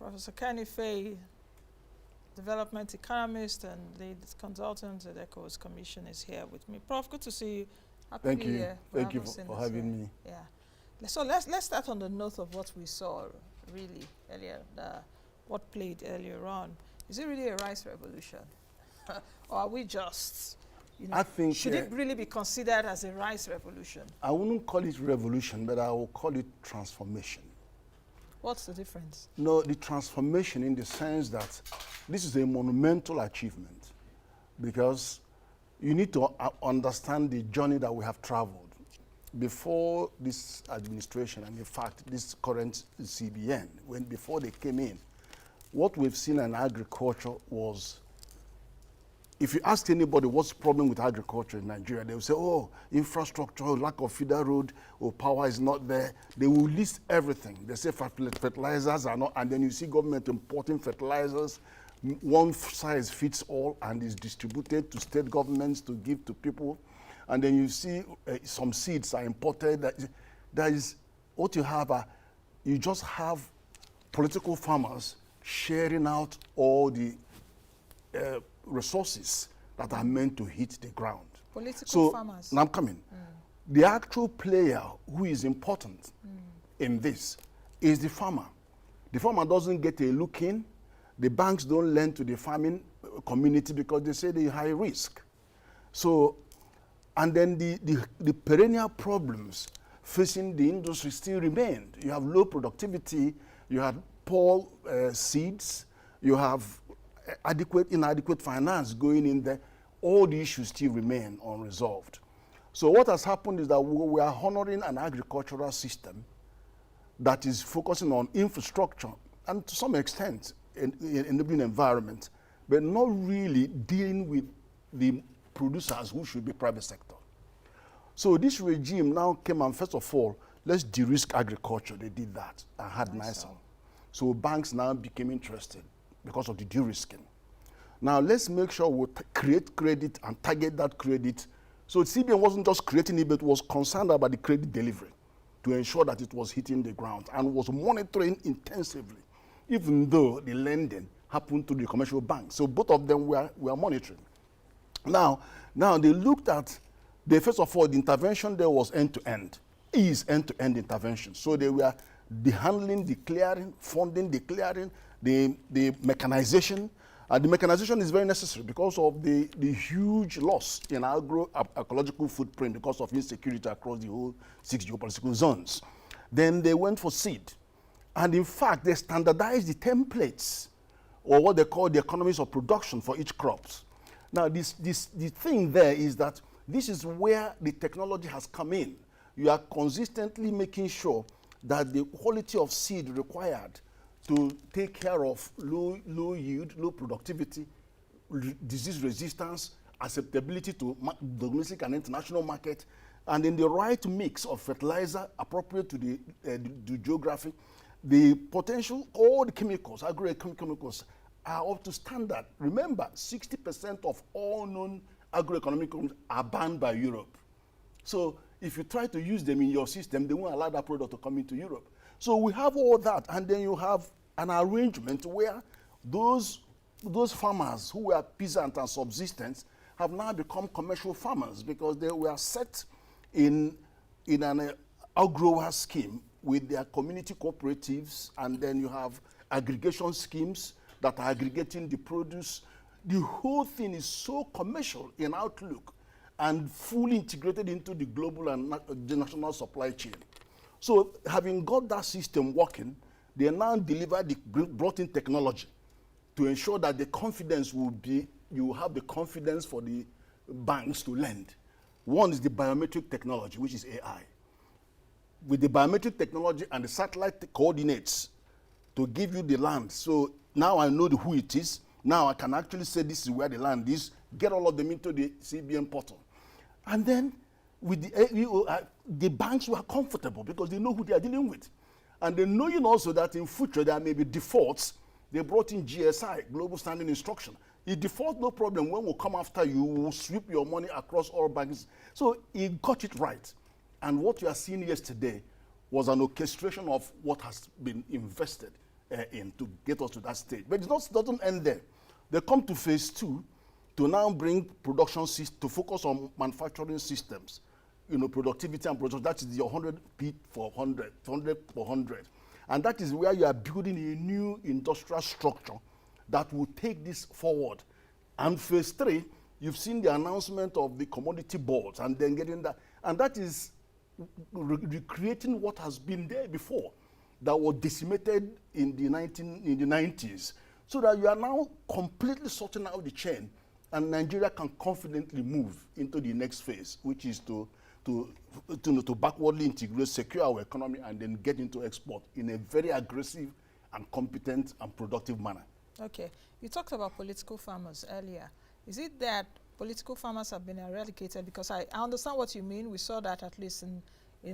Professor Kenny Fay, development economist and lead consultant at ECHO's Commission, is here with me. Prof, good to see you. Happy Thank New you. Year. Thank you for having me. Yeah. So let's start on the note of what we saw really earlier, what played earlier on. Is it really a rice revolution? Or are we just, I think, should it really be considered as a rice revolution? I wouldn't call it revolution, but I will call it transformation. What's the difference? No, the transformation in the sense that this is a monumental achievement, because you need to understand the journey that we have traveled. Before this administration, and in fact, this current CBN, before they came in, what we've seen in agriculture was, if you ask anybody what's the problem with agriculture in Nigeria, they will say, oh, infrastructure, lack of feeder road, or power is not there. They will list everything. They say fertilizers are not, and then you see government importing fertilizers, one size fits all, and is distributed to state governments to give to people. And then you see some seeds are imported. That is what you have. You just have political farmers sharing out all the resources that are meant to hit the ground. Political farmers. Now I'm coming. The actual player who is important in this is the farmer. The farmer doesn't get a look in. The banks don't lend to the farming community because they say they're high risk. So, and then the perennial problems facing the industry still remained. You have low productivity, you have poor seeds, you have inadequate finance going in there. All the issues still remain unresolved. So what has happened is that we are honoring an agricultural system that is focusing on infrastructure and to some extent enabling environment, but not really dealing with the producers who should be private sector. So this regime now came and first of all, let's de-risk agriculture. They did that and had nicer. So banks now became interested because of the de-risking. Now let's make sure we create credit and target that credit. So CBN wasn't just creating it, but was concerned about the credit delivery to ensure that it was hitting the ground and was monitoring intensively, even though the lending happened to the commercial banks. So both of them were monitoring. Now they looked at, first of all, the intervention there was end-to-end, end-to-end intervention. So they were handling, declaring, funding, declaring, the mechanization. The mechanization is very necessary because of the huge loss in agroecological footprint because of insecurity across the whole 6 geopolitical zones. Then they went for seed. And in fact, they standardized the templates, or what they call the economies of production for each crops. Now, the thing there is that this is where the technology has come in. You are consistently making sure that the quality of seed required to take care of low yield, low productivity, disease resistance, acceptability to domestic and international market, and in the right mix of fertilizer appropriate to the geography, the potential, all the chemicals, agrochemicals, are up to standard. Remember, 60% of all known agroeconomic chemicals are banned by Europe. So if you try to use them in your system, they won't allow that product to come into Europe. So we have all that, and then you have an arrangement where those farmers who were peasant and subsistence have now become commercial farmers because they were set in an outgrower scheme with their community cooperatives, and then you have aggregation schemes that are aggregating the produce. The whole thing is so commercial in outlook and fully integrated into the global and the national supply chain. So having got that system working, they now deliver the brought-in technology to ensure that the confidence will be, you have the confidence for the banks to lend. One is the biometric technology, which is AI. With the biometric technology and the satellite coordinates to give you the land. So now I know who it is. Now I can actually say this is where the land is, get all of them into the CBN portal. And then with the banks were comfortable because they know who they are dealing with. And they knowing also that in future there may be defaults, they brought in GSI, Global Standing Instruction. If default, no problem. When we come after you, we'll sweep your money across all banks. So he got it right. And what you are seeing yesterday was an orchestration of what has been invested in to get us to that stage. But it doesn't end there. They come to phase 2 to now bring production to focus on manufacturing systems, productivity and production. That is your 100 feet for 100, 100 for 100. And that is where you are building a new industrial structure that will take this forward. And phase 3, you've seen the announcement of the commodity boards and then getting that. And that is recreating what has been there before that was decimated in the 90s. So that you are now completely sorting out the chain, and Nigeria can confidently move into the next phase, which is to backwardly integrate, secure our economy, and then get into export in a very aggressive and competent and productive manner. Okay. You talked about political farmers earlier. Is it that political farmers have been eradicated? Because I understand what you mean. We saw that at least in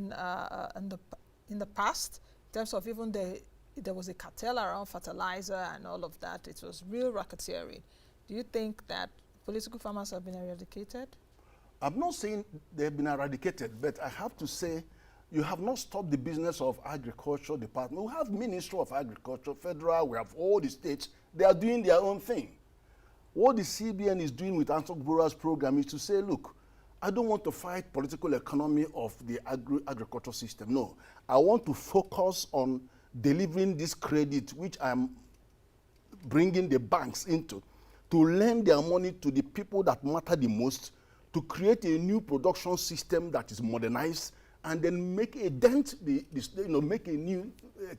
the past, in terms of even there was a cartel around fertilizer and all of that. It was real racketeering. Do you think that political farmers have been eradicated? I'm not saying they've been eradicated, but I have to say you have not stopped the business of agriculture department. We have Ministry of Agriculture, federal, we have all the states. They are doing their own thing. What the CBN is doing with Antok-Bora's program is to say, look, I don't want to fight political economy of the agriculture system. No, I want to focus on delivering this credit, which I'm bringing the banks into, to lend their money to the people that matter the most, to create a new production system that is modernized, and then make a dent,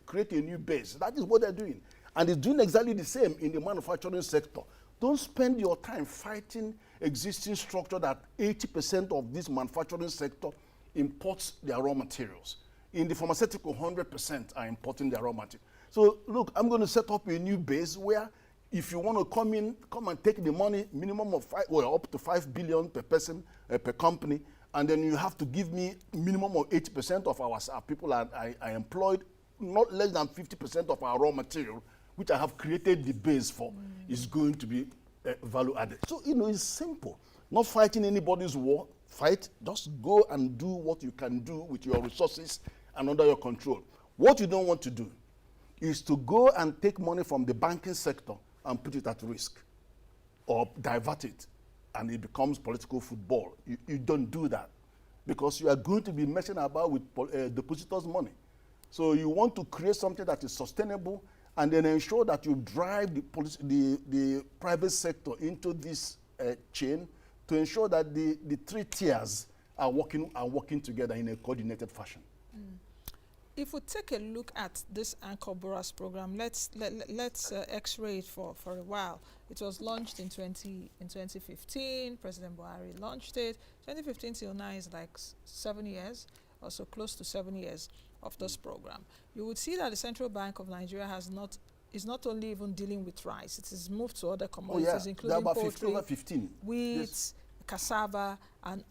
create a new base. That is what they're doing. And it's doing exactly the same in the manufacturing sector. Don't spend your time fighting existing structure that 80% of this manufacturing sector imports their raw materials. In the pharmaceutical, 100% are importing their raw material. So look, I'm going to set up a new base where if you want to come and take the money, minimum of up to 5 billion per person, per company, and then you have to give me minimum of 80% of our people I employed, not less than 50% of our raw material, which I have created the base for, is going to be value added. So, it's simple. Not fighting anybody's war. Fight, just go and do what you can do with your resources and under your control. What you don't want to do is to go and take money from the banking sector and put it at risk or divert it, and it becomes political football. You don't do that, because you are going to be messing about with depositors' money. So you want to create something that is sustainable, and then ensure that you drive the private sector into this chain to ensure that the three tiers are working together in a coordinated fashion. If we take a look at this Antok-Bora's program, let's X-ray it for a while. It was launched in 2015. President Buhari launched it. 2015 till now is like 7 years, or so close to 7 years of this program. You would see that the Central Bank of Nigeria is not only even dealing with rice. It has moved to other commodities, including poultry, wheat, yes, cassava, and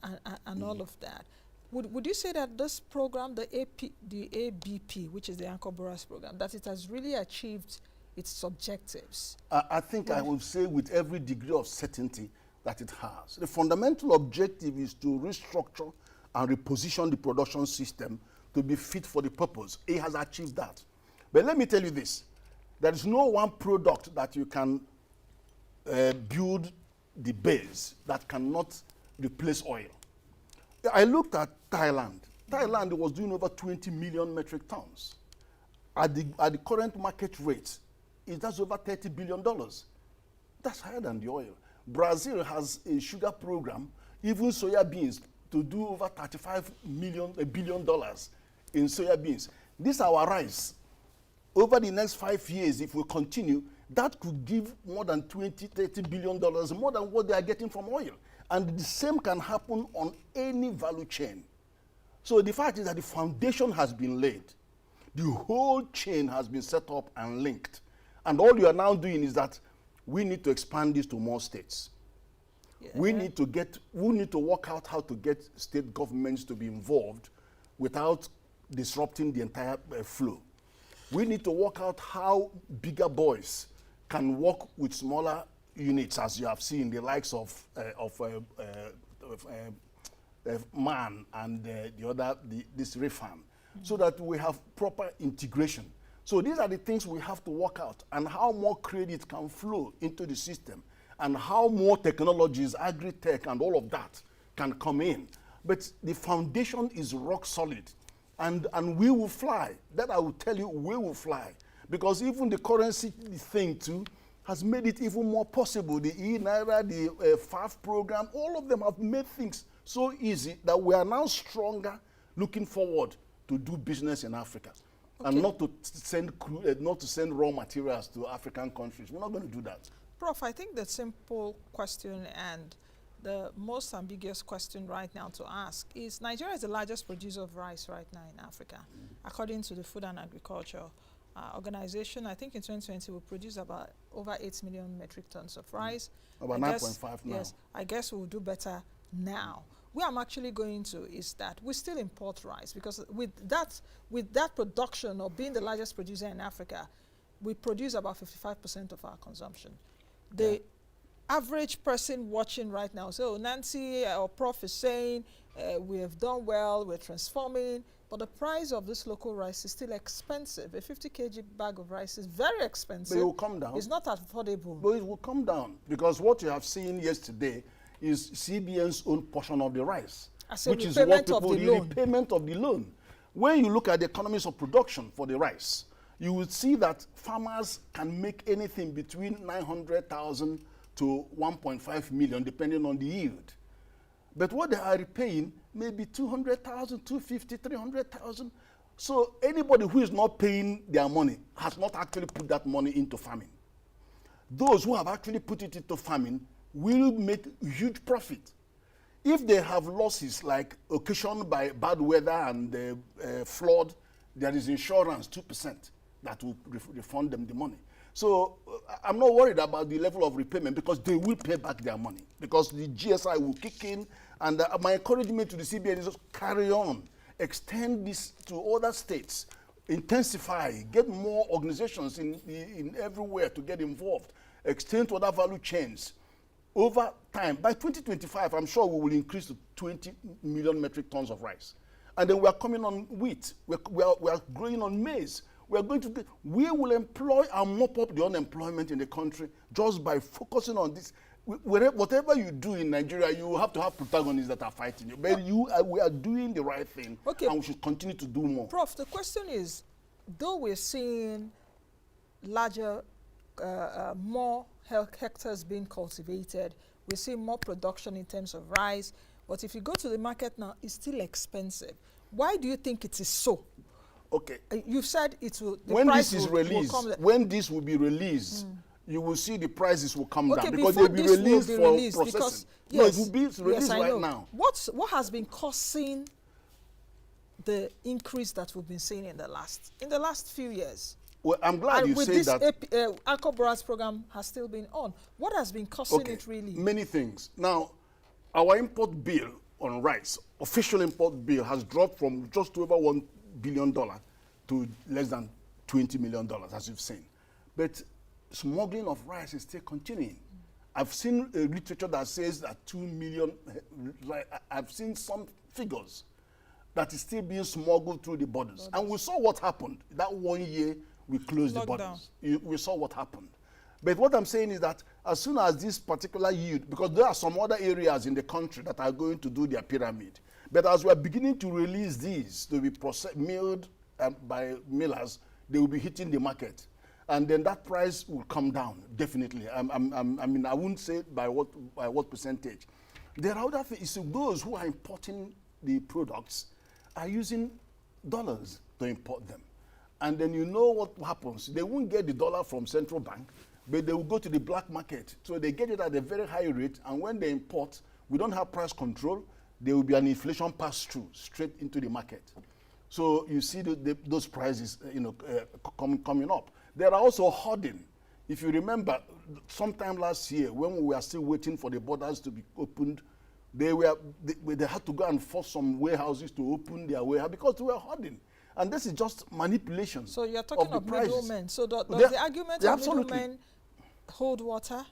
all of that. Would you say that this program, the ABP, which is the Antok-Bora's program, that it has really achieved its objectives? I think I would say with every degree of certainty that it has. The fundamental objective is to restructure and reposition the production system to be fit for the purpose. It has achieved that. But let me tell you this. There is no one product that you can build the base that cannot replace oil. I looked at Thailand. Thailand was doing over 20 million metric tons. At the current market rate, that's over $30 billion. That's higher than the oil. Brazil has a sugar program, even soya beans, to do over $35 billion in soya beans. This our rice. Over the next 5 years, if we continue, that could give more than $20–30 billion, more than what they are getting from oil. And the same can happen on any value chain. So the fact is that the foundation has been laid. The whole chain has been set up and linked. And all you are now doing is that we need to expand this to more states. Yeah. We need to work out how to get state governments to be involved without disrupting the entire flow. We need to work out how bigger boys can work with smaller units, as you have seen, the likes of MAN and the other, this REFAN, so that we have proper integration, So these are the things we have to work out, and how more credit can flow into the system, and how more technologies, agri-tech and all of that can come in. But the foundation is rock solid, and we will fly. That I will tell you, we will fly. Because even the currency thing too has made it even more possible. The e-Naira, the FAF program, all of them have made things so easy that we are now stronger looking forward to do business in Africa. Okay. And not to send raw materials to African countries. We're not going to do that. Prof, I think the simple question and the most ambiguous question right now to ask is, Nigeria is the largest producer of rice right now in Africa. According to the Food and Agriculture Organization, I think in 2020 we produced about over 8 million metric tons of rice. About 9.5 now. Yes, I guess we'll do better now. Where I'm actually going to is that we still import rice, because with that production of being the largest producer in Africa, we produce about 55% of our consumption. The average person watching right now, so Nancy or Prof is saying we have done well, we're transforming, but the price of this local rice is still expensive. A 50 kg bag of rice is very expensive. But it will come down. It's not affordable. But it will come down, because what you have seen yesterday is CBN's own portion of the rice, which is what people, the repayment of the loan. When you look at the economies of production for the rice, you will see that farmers can make anything between 900,000 to 1.5 million, depending on the yield. But what they are repaying may be 200,000, 250, 300,000. So anybody who is not paying their money has not actually put that money into farming. Those who have actually put it into farming will make huge profit. If they have losses like occasioned by bad weather and flood, there is insurance, 2%, that will refund them the money. So I'm not worried about the level of repayment, because they will pay back their money, because the GSI will kick in. And my encouragement to the CBN is just carry on, extend this to other states, intensify, get more organizations in everywhere to get involved, extend to other value chains. Over time, by 2025, I'm sure we will increase to 20 million metric tons of rice. And then we are coming on wheat. We are growing on maize. We will employ and mop up the unemployment in the country just by focusing on this. Whatever you do in Nigeria, you have to have protagonists that are fighting you. But we are doing the right thing, and we should continue to do more. Prof, the question is, though we're seeing larger, more hectares being cultivated, we're seeing more production in terms of rice, but if you go to the market now, it's still expensive. Why do you think it is so? Okay. You've said it will. When this is released, when this will be released, you will see the prices will come down, because they'll be released for processing. No, it will be released right now. What has been causing the increase that we've been seeing in the last few years? Well, I'm glad you say that. Alcoboras program has still been on. What has been causing it really? Many things. Now, our import bill on rice, official import bill, has dropped from just over $1 billion to less than $20 million, as you've seen. But smuggling of rice is still continuing. I've seen literature that says that 2 million, I've seen some figures that is still being smuggled through the borders. And we saw what happened. That 1 year, we closed the borders. We saw what happened. But what I'm saying is that as soon as this particular yield, because there are some other areas in the country that are going to do their pyramid, but as we are beginning to release these to be milled by millers, they will be hitting the market. And then that price will come down, definitely. I mean, I wouldn't say by what percentage. There are other things. So those who are importing the products are using dollars to import them. And then you know what happens. They won't get the dollar from central bank, but they will go to the black market. So they get it at a very high rate, and when they import, we don't have price control. There will be an inflation pass-through straight into the market. So you see those prices coming up. There are also hoarding. If you remember, sometime last year, when we were still waiting for the borders to be opened, they had to go and force some warehouses to open their warehouse because they were hoarding. And this is just manipulation. So you're talking of middlemen. So does the argument of middlemen hold water?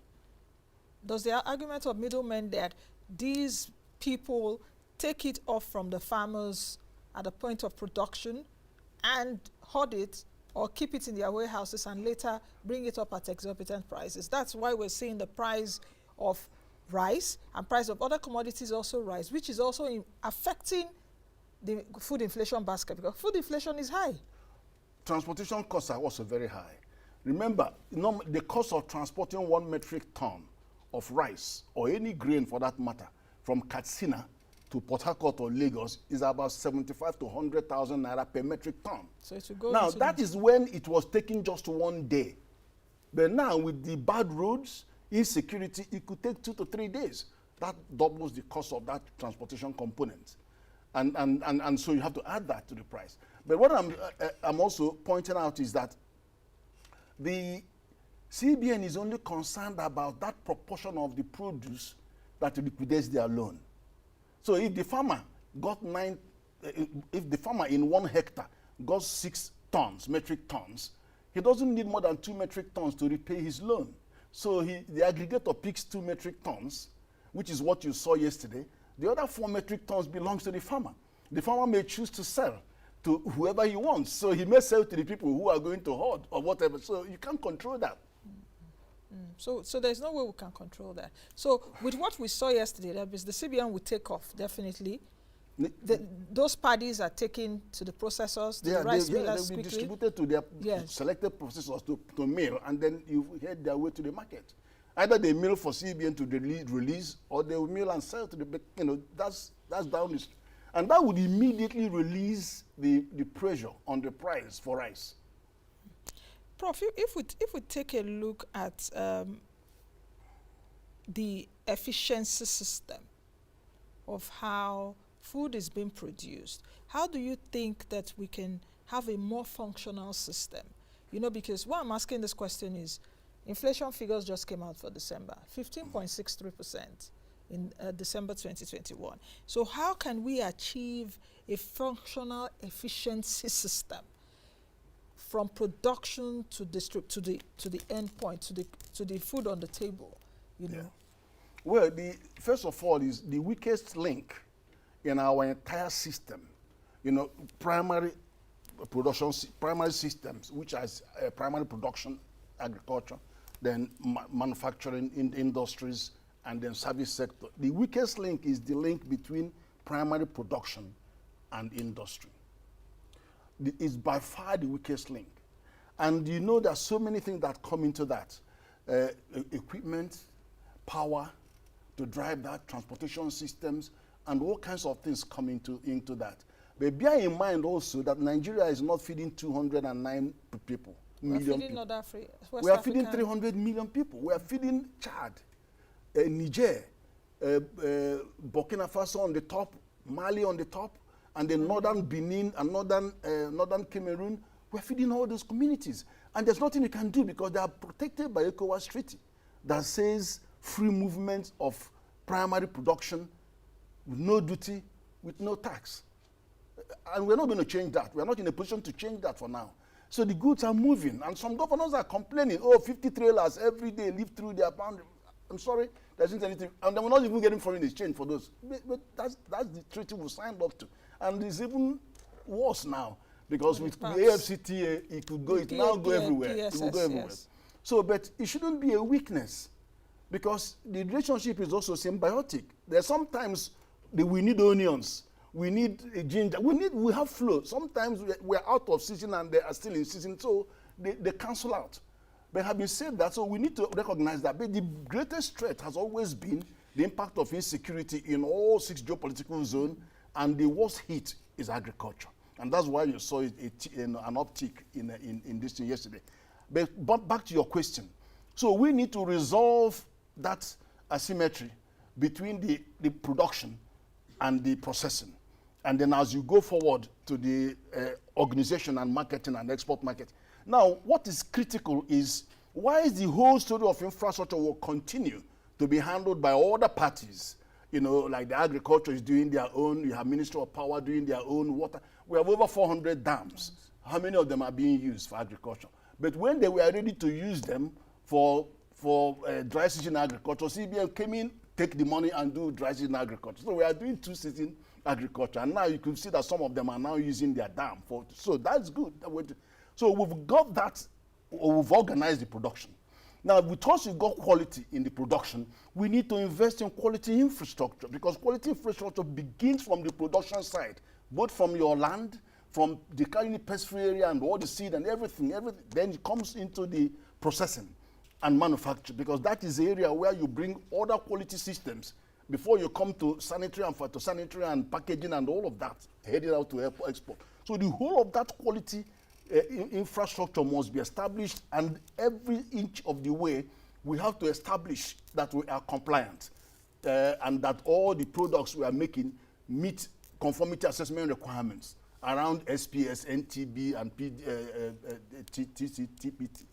Does the argument of middlemen that these people take it off from the farmers at the point of production and hoard it or keep it in their warehouses and later bring it up at exorbitant prices. That's why we're seeing the price of rice and price of other commodities also rise, which is also affecting the food inflation basket, because food inflation is high. Transportation costs are also very high. Remember, the cost of transporting 1 metric ton of rice, or any grain for that matter, from Katsina to Port Harcourt or Lagos is about 75 to 100,000 naira per metric ton. So it will go now, that is when it was taking just 1 day. But now, with the bad roads, insecurity, it could take 2 to 3 days. That doubles the cost of that transportation component. And so you have to add that to the price. But what I'm also pointing out is that the CBN is only concerned about that proportion of the produce that liquidates their loan. So if the farmer got if the farmer in 1 hectare got 6 tons, metric tons, he doesn't need more than 2 metric tons to repay his loan. So the aggregator picks 2 metric tons, which is what you saw yesterday. The other 4 metric tons belongs to the farmer. The farmer may choose to sell to whoever he wants. So he may sell to the people who are going to hoard or whatever. So you can't control that. So there's no way we can control that. So with what we saw yesterday, the CBN will take off, definitely. Those paddies are taken to the processors, to the rice millers they'll be quickly. distributed to their selected processors to mill, and then you head their way to the market. Either they mill for CBN to release, or they will mill and sell to the, that's down the street. And that would immediately release the pressure on the price for rice. Prof, if we take a look at the efficiency system of how food is being produced, how do you think that we can have a more functional system? Because why I'm asking this question is, inflation figures just came out for December, 15.63% in December 2021. So how can we achieve a functional efficiency system from production to the end point, to the food on the table, know? Well, first of all, is the weakest link in our entire system, primary systems, which is primary production, agriculture, then manufacturing industries, and then service sector. The weakest link is the link between primary production and industry. It's by far the weakest link. And there's so many things that come into that. Equipment, power to drive that, transportation systems, and all kinds of things come into that. But bear in mind also that Nigeria is not feeding 209 people. We're feeding people. We are feeding 300 million people. We are feeding Chad, Niger, Burkina Faso on the top, Mali on the top, and then northern Benin and northern Cameroon. We're feeding all those communities. And there's nothing you can do because they are protected by ECOWAS Treaty that says free movement of primary production with no duty, with no tax. And we're not going to change that. We're not in a position to change that for now. So the goods are moving. And some governors are complaining, 50 trailers every day leave through their boundary. I'm sorry, there isn't anything. And then we're not even getting foreign exchange for those. But that's the treaty we signed up to. And it's even worse now. Because with the AFCTA, it could go, it now go everywhere. It will go everywhere. Yes. So, but it shouldn't be a weakness. Because the relationship is also symbiotic. There's sometimes we need onions. We need ginger. We have flow. Sometimes we're out of season and they are still in season, so they cancel out. But having said that, so we need to recognize that. But the greatest threat has always been the impact of insecurity in all 6 geopolitical zones, and the worst hit is agriculture. And that's why you saw an uptick in this thing yesterday. But back to your question. So we need to resolve that asymmetry between the production and the processing. And then as you go forward to the organization and marketing and export market. Now, what is critical is why is the whole story of infrastructure will continue to be handled by other parties? Like the agriculture is doing their own, you have Ministry of Power doing their own water. We have over 400 dams. How many of them are being used for agriculture? But when they were ready to use them for dry season agriculture, CBN came in, take the money and do dry season agriculture. So we are doing 2-season agriculture. And now you can see that some of them are now using their dam. So that's good. So we've got that, or we've organized the production. Now, because you've got quality in the production, we need to invest in quality infrastructure, because quality infrastructure begins from the production side, both from your land, from the carrying pest-free area and all the seed and everything, then it comes into the processing and manufacture, because that is the area where you bring other quality systems before you come to sanitary and phytosanitary and packaging and all of that, headed out to export. So the whole of that quality infrastructure must be established, and every inch of the way we have to establish that we are compliant and that all the products we are making meet conformity assessment requirements around SPS, NTB, and TPT.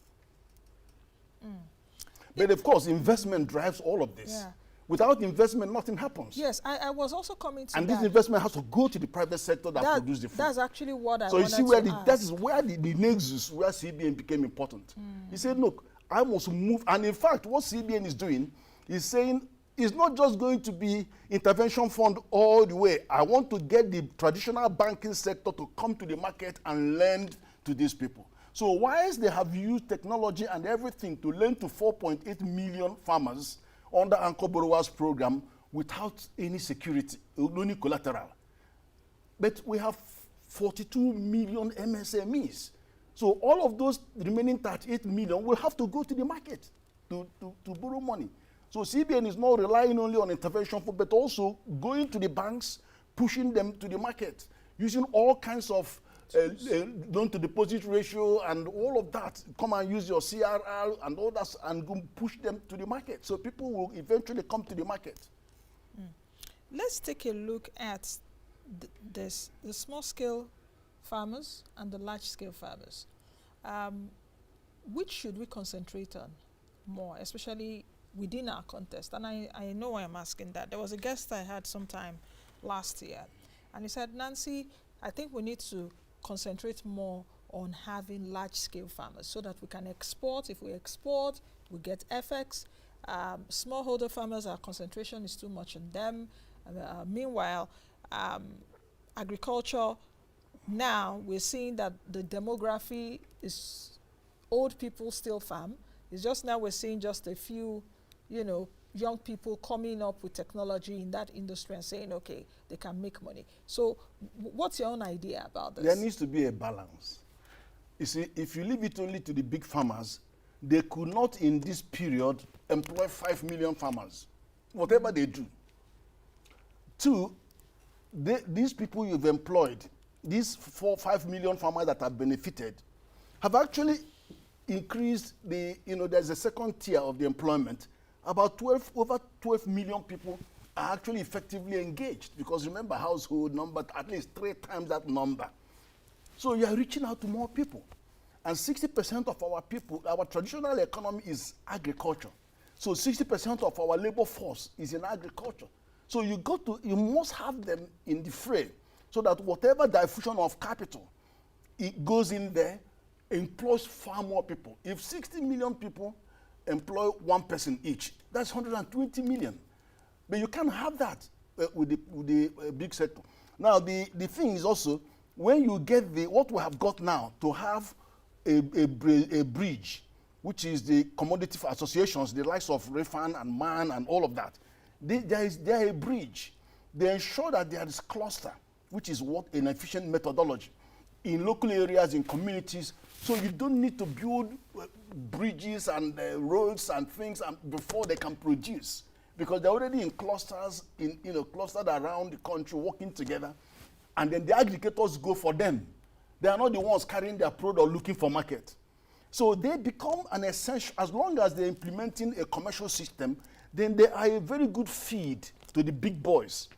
But of course, investment drives all of this. Yeah. Without investment, nothing happens. Yes, I was also coming to and that. this investment has to go to the private sector that produce the food. That's actually what I so wanted you see where to the, ask. that is where the nexus where CBN became important. He said, look, I must move. And in fact, what CBN is doing is saying it's not just going to be intervention fund all the way. I want to get the traditional banking sector to come to the market and lend to these people. So whilst they have used technology and everything to lend to 4.8 million farmers under Anchor Borrowers program without any security, only collateral. But we have 42 million MSMEs. So all of those remaining 38 million will have to go to the market to borrow money. So CBN is not relying only on intervention, but also going to the banks, pushing them to the market, using all kinds of loan to deposit ratio and all of that. Come and use your CRR and all that and go push them to the market. So people will eventually come to the market. Let's take a look at the small scale farmers and the large scale farmers. Which should we concentrate on more, especially within our context? And I know why I'm asking that. There was a guest I had sometime last year, and he said, Nancy, I think we need to concentrate more on having large-scale farmers so that we can export. If we export, we get FX. Smallholder farmers, our concentration is too much on them. Meanwhile, agriculture, now we're seeing that the demography is old people still farm. It's just now we're seeing just a few, young people coming up with technology in that industry and saying, okay, they can make money. So what's your own idea about this? There needs to be a balance. You see, if you leave it only to the big farmers, they could not in this period employ 5 million farmers, whatever they do. Two, these people you've employed, these 5 million farmers that have benefited, have actually increased there's a second tier of the employment. About over 12 million people are actually effectively engaged, because remember, household number, at least 3 times that number. So you are reaching out to more people. And 60% of our people, our traditional economy is agriculture. So 60% of our labor force is in agriculture. So you must have them in the fray, so that whatever diffusion of capital, it goes in there, employs far more people. If 60 million people employ 1 person each, that's 120 million. But you can't have that with the big sector. Now, the thing is also, when you get what we have got now, to have a bridge, which is the commodity associations, the likes of Refan and MAN and all of that, they are a bridge. They ensure that there is cluster, which is what an efficient methodology in local areas, in communities. So you don't need to build bridges and roads and things before they can produce, because they're already in clusters, clustered around the country, working together, and then the aggregators go for them. They are not the ones carrying their product looking for market. So they become an essential, as long as they're implementing a commercial system, then they are a very good feed to the big boys.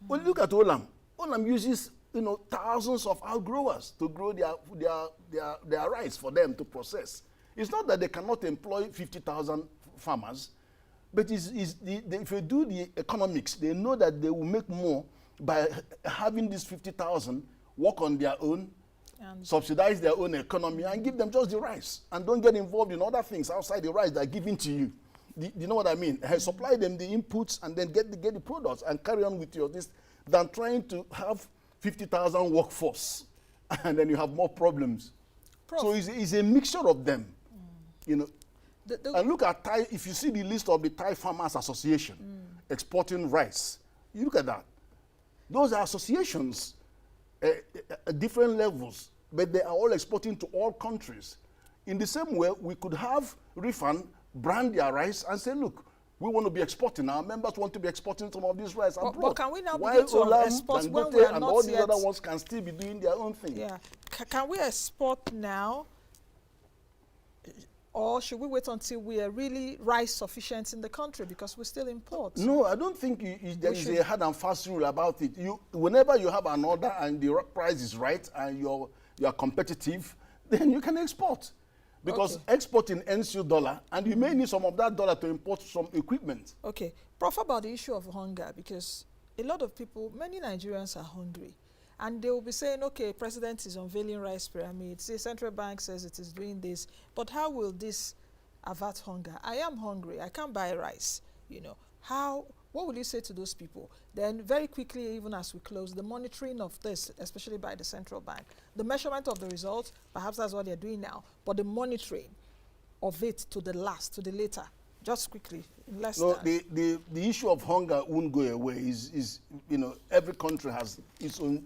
Well, look at Olam. Olam uses thousands of outgrowers to grow their rice for them to process. It's not that they cannot employ 50,000 farmers, but if you do the economics, they know that they will make more by having these 50,000 work on their own, subsidize their own economy, and give them just the rice, and don't get involved in other things outside the rice they're giving to you. You know what I mean? Supply them the inputs and then get the products and carry on with your this, than trying to have 50,000 workforce, and then you have more problems. Prof. So it's a mixture of them, you know. And look at Thai, if you see the list of the Thai Farmers Association exporting rice, you look at that. Those are associations at different levels, but they are all exporting to all countries. In the same way, we could have Rifan brand their rice and say, look, we want to be exporting. Our members want to be exporting some of this rice abroad. But can we now While begin to Olam, export when Dangote, we are and not all the yet... other ones can still be doing their own thing? Yeah. Can we export now? Or should we wait until we are really rice sufficient in the country because we still import? No, I don't think there is a hard and fast rule about it. Whenever you have an order and the price is right and you are competitive, then you can export. Because exporting earns you dollar, and you may need some of that dollar to import some equipment. Okay. Prof, about the issue of hunger, because a lot of people, many Nigerians are hungry. And they will be saying, okay, president is unveiling rice pyramids, the central bank says it is doing this, but how will this avert hunger? I am hungry, I can't buy rice, you know. What will you say to those people? Then very quickly, even as we close, the monitoring of this, especially by the central bank, the measurement of the results, perhaps that's what they're doing now, but the monitoring of it to the later, just quickly, in less time. The issue of hunger won't go away. Is you know, every country has its own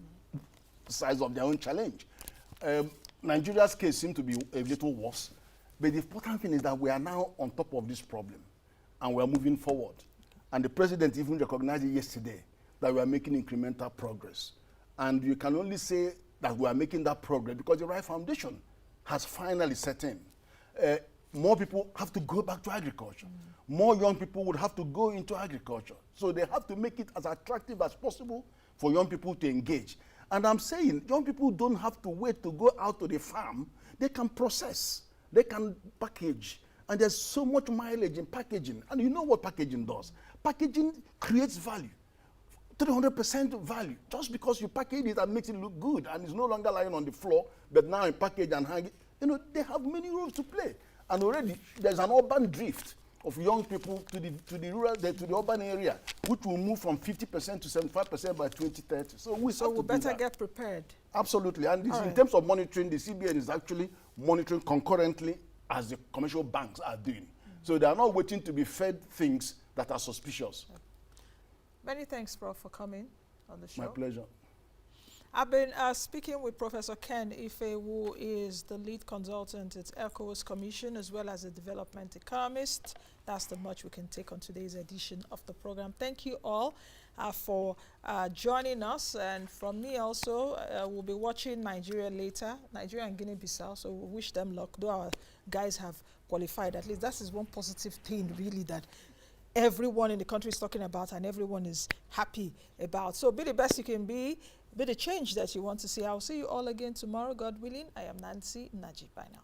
size of their own challenge. Nigeria's case seems to be a little worse, but the important thing is that we are now on top of this problem and we are moving forward. And the president even recognized it yesterday that we are making incremental progress. And you can only say that we are making that progress because the right foundation has finally set in. More people have to go back to agriculture. More young people would have to go into agriculture. So they have to make it as attractive as possible for young people to engage. And I'm saying young people don't have to wait to go out to the farm. They can process, they can package. And there's so much mileage in packaging. And you know what packaging does? Packaging creates value, 300% value. Just because you package it and makes it look good and it's no longer lying on the floor, but now in package and hang it, you know, they have many roles to play. And already there's an urban drift of young people to the urban area, which will move from 50% to 75% by 2030. So we better get prepared. Absolutely. And this, in terms of monitoring, the CBN is actually monitoring concurrently as the commercial banks are doing. So they are not waiting to be fed things that are suspicious. Many thanks, Prof, for coming on the show. My pleasure. I've been speaking with Professor Ken Ife, who is the lead consultant at ECOWAS Commission, as well as a development economist. That's the much we can take on today's edition of the program. Thank you all for joining us. And from me also, we'll be watching Nigeria later, Nigeria and Guinea-Bissau, so we wish them luck, though our guys have qualified. At least that is one positive thing, really, that everyone in the country is talking about and everyone is happy about. So be the best you can be the change that you want to see. I'll see you all again tomorrow, God willing. I am Nancy Naji. Bye now.